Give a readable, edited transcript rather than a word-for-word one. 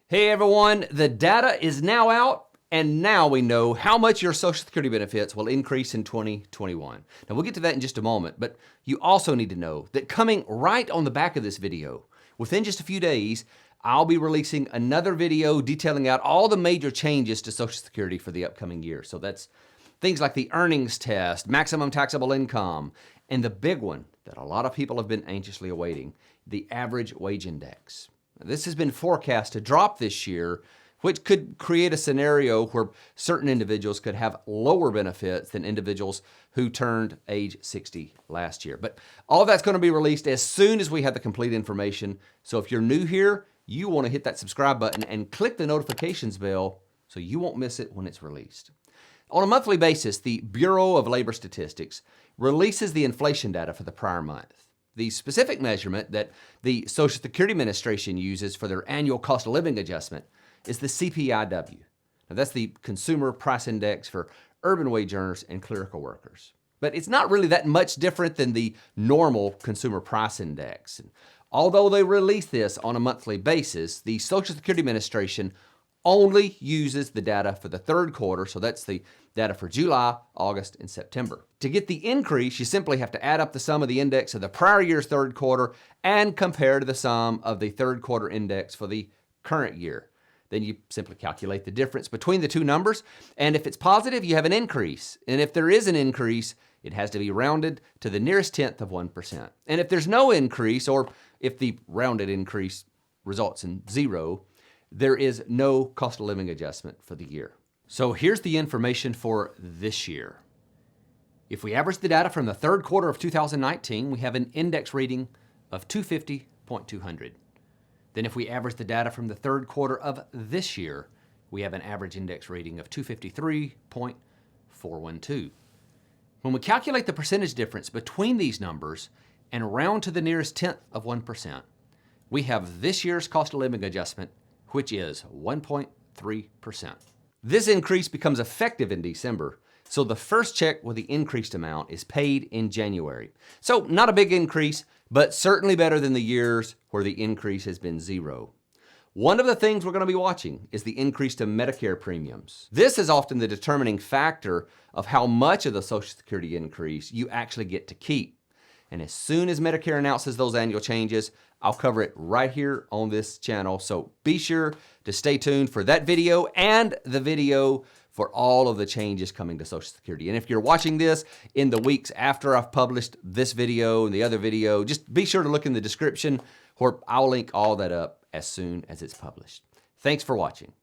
Hey everyone, the data is now out, and now we know how much your Social Security benefits will increase in 2021. Now we'll get to that in just a moment, but you also need to know that coming right on the back of this video, within just a few days, I'll be releasing another video detailing out all the major changes to Social Security for the upcoming year. So that's things like the earnings test, maximum taxable income, and the big one that a lot of people have been anxiously awaiting, the average wage index. This has been forecast to drop this year, which could create a scenario where certain individuals could have lower benefits than individuals who turned age 60 last year. But all that's going to be released as soon as we have the complete information. So if you're new here, you want to hit that subscribe button and click the notifications bell so you won't miss it when it's released. On a monthly basis, the Bureau of Labor Statistics releases the inflation data for the prior month. The specific measurement that the Social Security Administration uses for their annual cost of living adjustment is the CPIW. Now that's the Consumer Price Index for urban wage earners and clerical workers. But it's not really that much different than the normal Consumer Price Index. And although they release this on a monthly basis, the Social Security Administration only uses the data for the third quarter, so that's the data for July, August, and September. To get the increase, you simply have to add up the sum of the index of the prior year's third quarter and compare to the sum of the third quarter index for the current year. Then you simply calculate the difference between the two numbers, and if it's positive, you have an increase. And if there is an increase, it has to be rounded to the nearest tenth of 1%. And if there's no increase, or if the rounded increase results in zero, there is no cost of living adjustment for the year. So here's the information for this year. If we average the data from the third quarter of 2019, we have an index reading of 250.200. Then if we average the data from the third quarter of this year, we have an average index reading of 253.412. When we calculate the percentage difference between these numbers and round to the nearest tenth of 1%, we have this year's cost of living adjustment, which is 1.3%. This increase becomes effective in December, so the first check with the increased amount is paid in January. So not a big increase, but certainly better than the years where the increase has been zero. One of the things we're going to be watching is the increase to Medicare premiums. This is often the determining factor of how much of the Social Security increase you actually get to keep. And as soon as Medicare announces those annual changes, I'll cover it right here on this channel. So be sure to stay tuned for that video and the video for all of the changes coming to Social Security. And if you're watching this in the weeks after I've published this video and the other video, just be sure to look in the description where I'll link all that up as soon as it's published. Thanks for watching.